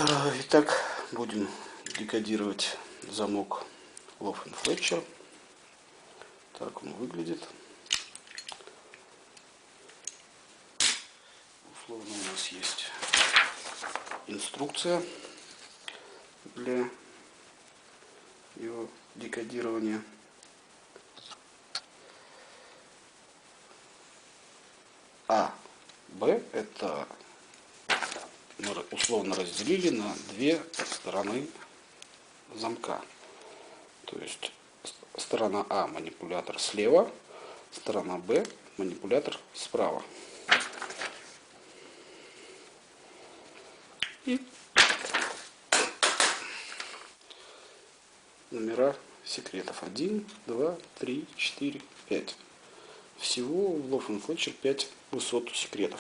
Итак, будем декодировать замок Loff & Fletcher. Так он выглядит. Условно у нас есть инструкция для его декодирования. А, Б — это мы условно разделили на две стороны замка. То есть сторона А — манипулятор слева, сторона Б — манипулятор справа. И номера секретов: 1, 2, 3, 4, 5. Всего в Loff & Fletcher 5 высот секретов.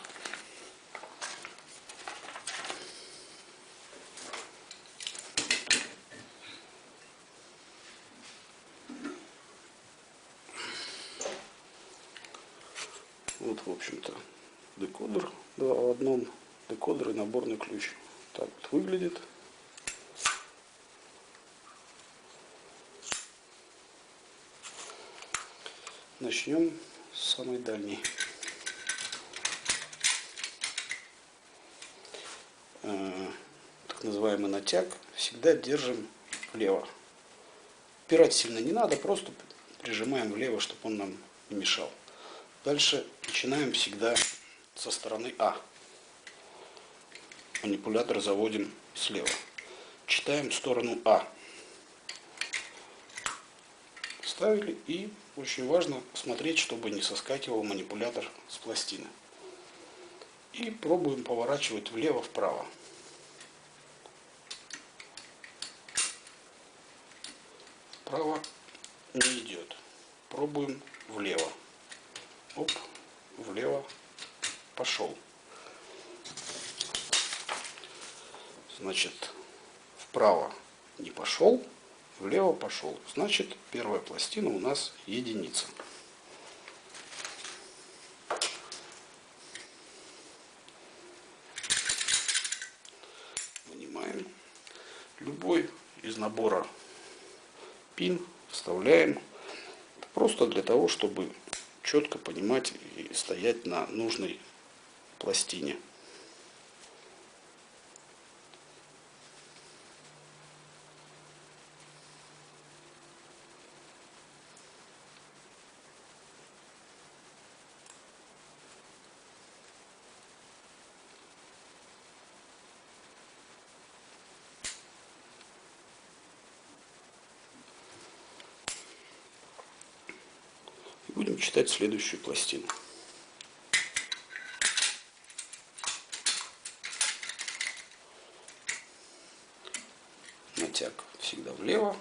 Вот, в общем-то, декодер, два в одном, декодер и наборный ключ. Так вот выглядит. Начнем с самой дальней. Так называемый натяг всегда держим влево. Упирать сильно не надо, просто прижимаем влево, чтобы он нам не мешал. Дальше начинаем всегда со стороны А. Манипулятор заводим слева. Читаем сторону А. Ставили, и очень важно смотреть, чтобы не соскакивал манипулятор с пластины. И пробуем поворачивать влево-вправо. Вправо не идет. Пробуем влево. Оп, влево пошел. Значит, вправо не пошел, влево пошел. Значит, первая пластина у нас единица. Вынимаем. Любой из набора пин вставляем просто для того, чтобы четко понимать и стоять на нужной пластине. Будем читать следующую пластину. Натяг всегда влево.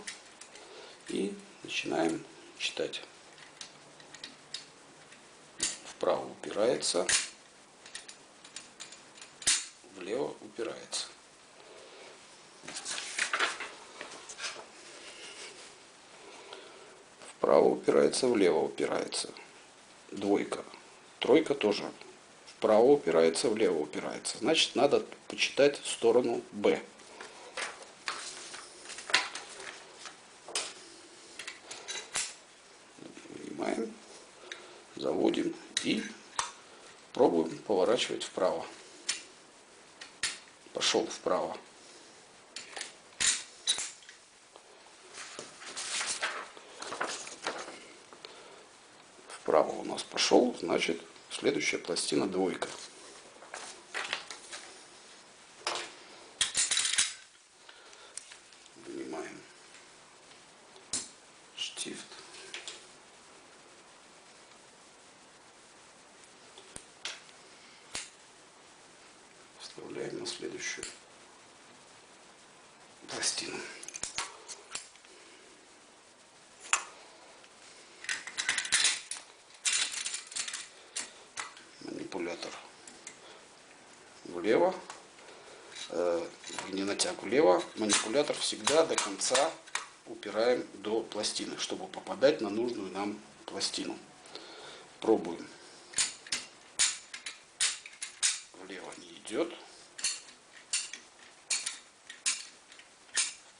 И начинаем читать. Вправо упирается, влево упирается. Вправо упирается, влево упирается. Двойка. Тройка тоже. Вправо упирается, влево упирается. Значит, надо почитать сторону Б. Вынимаем, заводим и пробуем поворачивать вправо. Пошел вправо. Вправо у нас пошел, значит, следующая пластина двойка. Вынимаем штифт. Вставляем на следующую пластину. Манипулятор влево, не натяг влево, манипулятор всегда до конца упираем до пластины, чтобы попадать на нужную нам пластину. Пробуем. Влево не идет.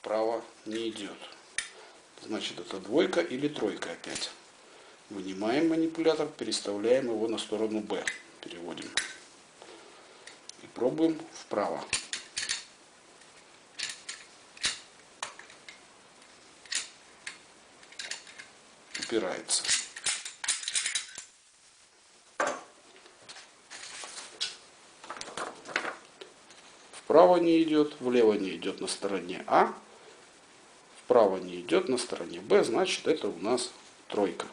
вправо не идет. Значит, это двойка или тройка опять. Вынимаем манипулятор, переставляем его на сторону B. Переводим. И пробуем вправо. Упирается. Вправо не идет, влево не идет на стороне А, вправо не идет на стороне Б, значит это у нас тройка.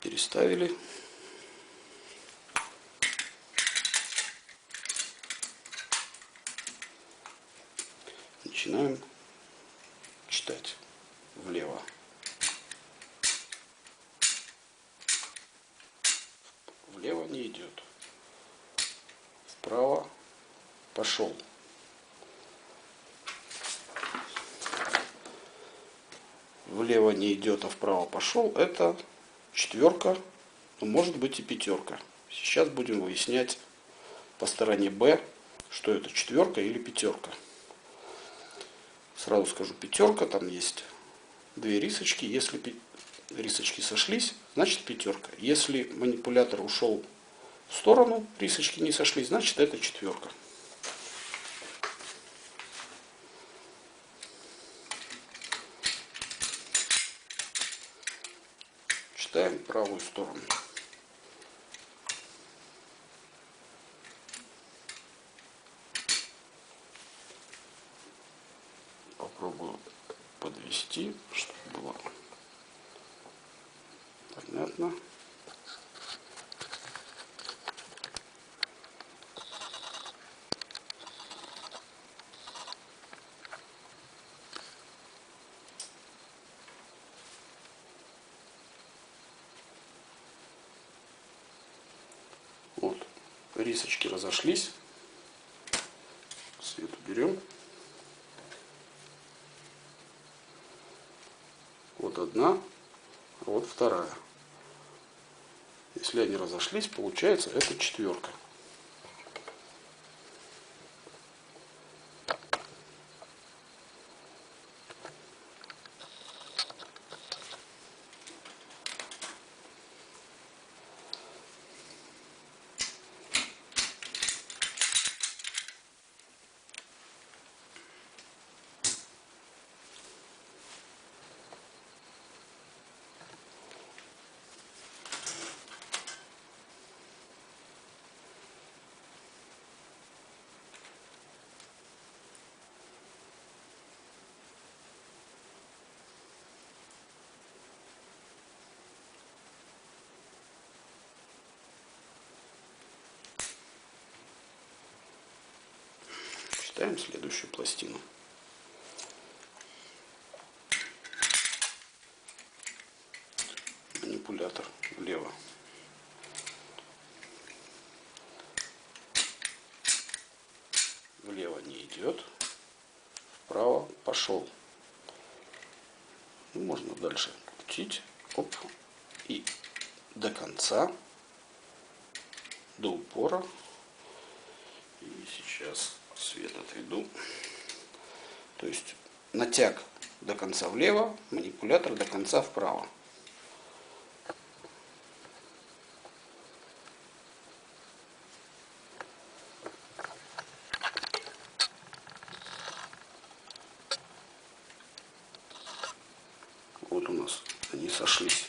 Переставили. Начинаем читать влево. Влево не идет. Вправо пошел. Влево не идет, а вправо пошел. Это четверка, но может быть и пятерка. Сейчас будем выяснять по стороне Б, что это четверка или пятерка. Сразу скажу, пятерка, там есть две рисочки. Если рисочки сошлись, значит пятерка. Если манипулятор ушел в сторону, рисочки не сошлись, значит это четверка. Читаем правую сторону. Попробую подвести, чтобы было понятно. Вот, рисочки разошлись. Свет уберем. Вот одна, а вот вторая. Если они разошлись, получается это четверка. Читаем следующую пластину. Манипулятор влево. Влево не идет. Вправо пошел. Ну, можно дальше крутить. Оп. И до конца. До упора. И сейчас свет отведу. То есть натяг до конца влево, манипулятор до конца вправо. Вот у нас они сошлись.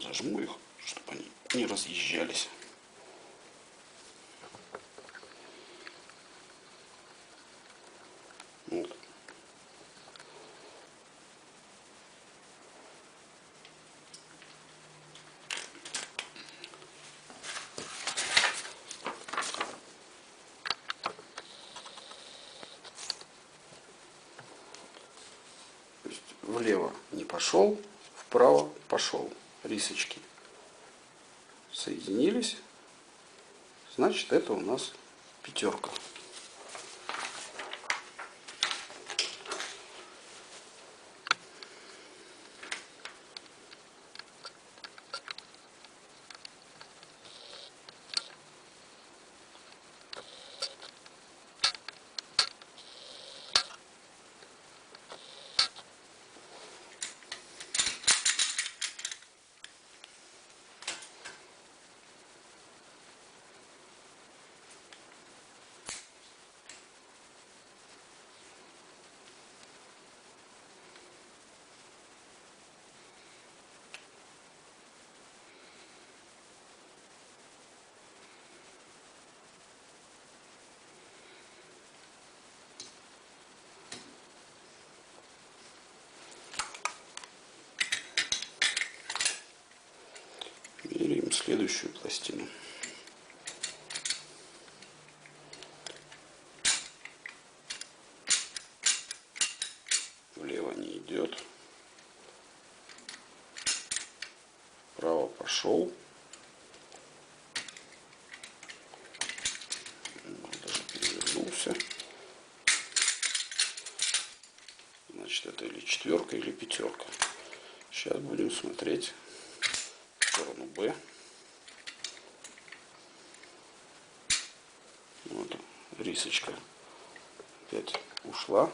Зажму их, чтобы они не разъезжались. Вот. влево не пошел, вправо пошел. Рисочки соединились, значит это у нас пятерка. Меряем следующую пластину. Влево не идет. Вправо пошел. Даже перевернулся. Значит, это или четверка, или пятерка. Сейчас будем смотреть в сторону Б. Вот рисочка опять ушла.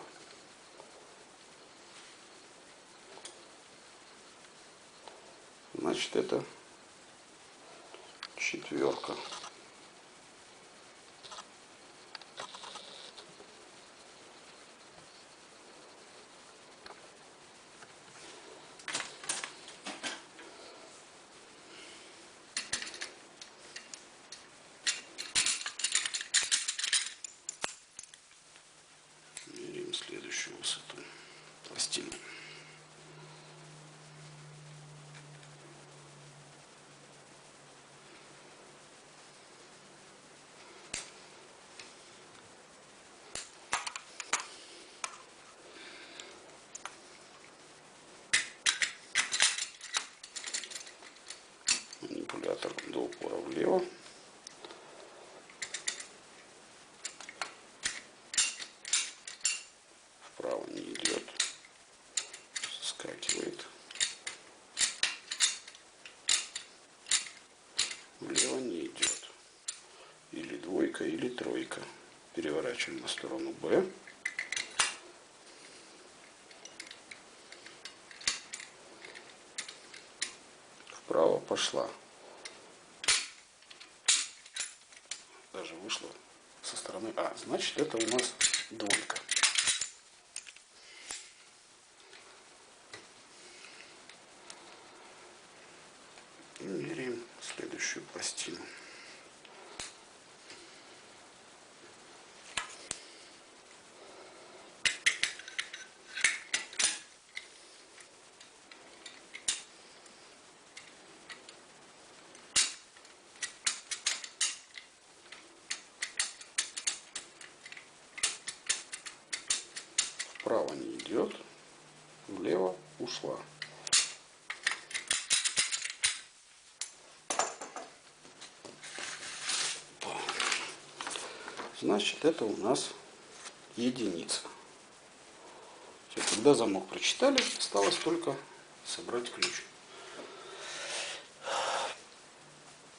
Значит, это четверка. Меряем следующую высоту пластины. Манипулятор до упора влево. Вправо не идет. Соскакивает. Влево не идет. Или двойка, или тройка. Переворачиваем на сторону Б. Вправо пошла. Даже вышла со стороны А. Значит, это у нас двойка. И меряем следующую пластину. Вправо не идет, влево ушла. Значит, это у нас единица. Все, когда замок прочитали, осталось только собрать ключ.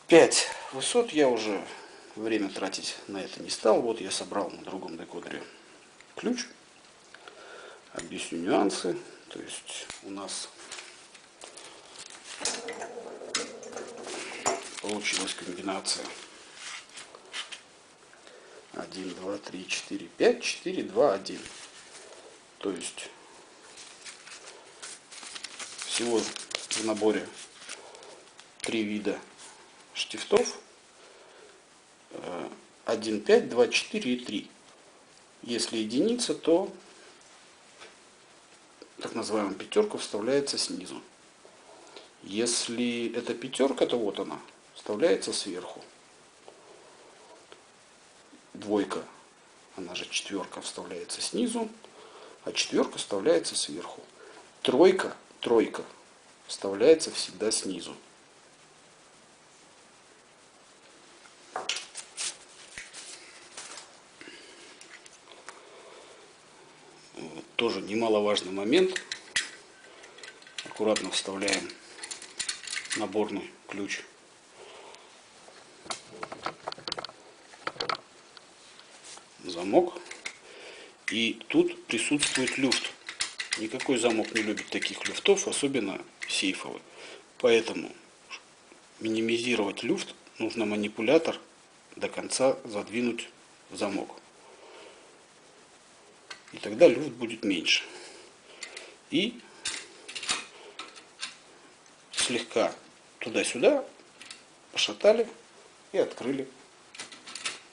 5 высот я уже время тратить на это не стал. Вот я собрал на другом декодере ключ. Объясню нюансы. То есть у нас получилась комбинация 1, 2, 3, 4, 5, 4, 2, 1. То есть всего в наборе 3 вида штифтов. 1, 5, 2, 4 и 3. Если единица, то так называемая пятерка вставляется снизу. Если это пятерка, то вот она, вставляется сверху. Двойка, она же четверка, вставляется снизу, а четверка вставляется сверху. тройка вставляется всегда снизу. Тоже немаловажный момент. Аккуратно вставляем наборный ключ. Замок. И тут присутствует люфт. Никакой замок не любит таких люфтов, особенно сейфовый. Поэтому минимизировать люфт нужно манипулятор до конца задвинуть в замок. И тогда люфт будет меньше. И слегка туда-сюда пошатали и открыли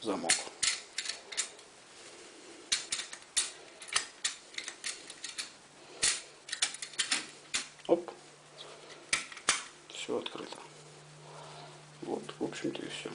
замок. Оп. Все открыто. Вот, в общем-то и все.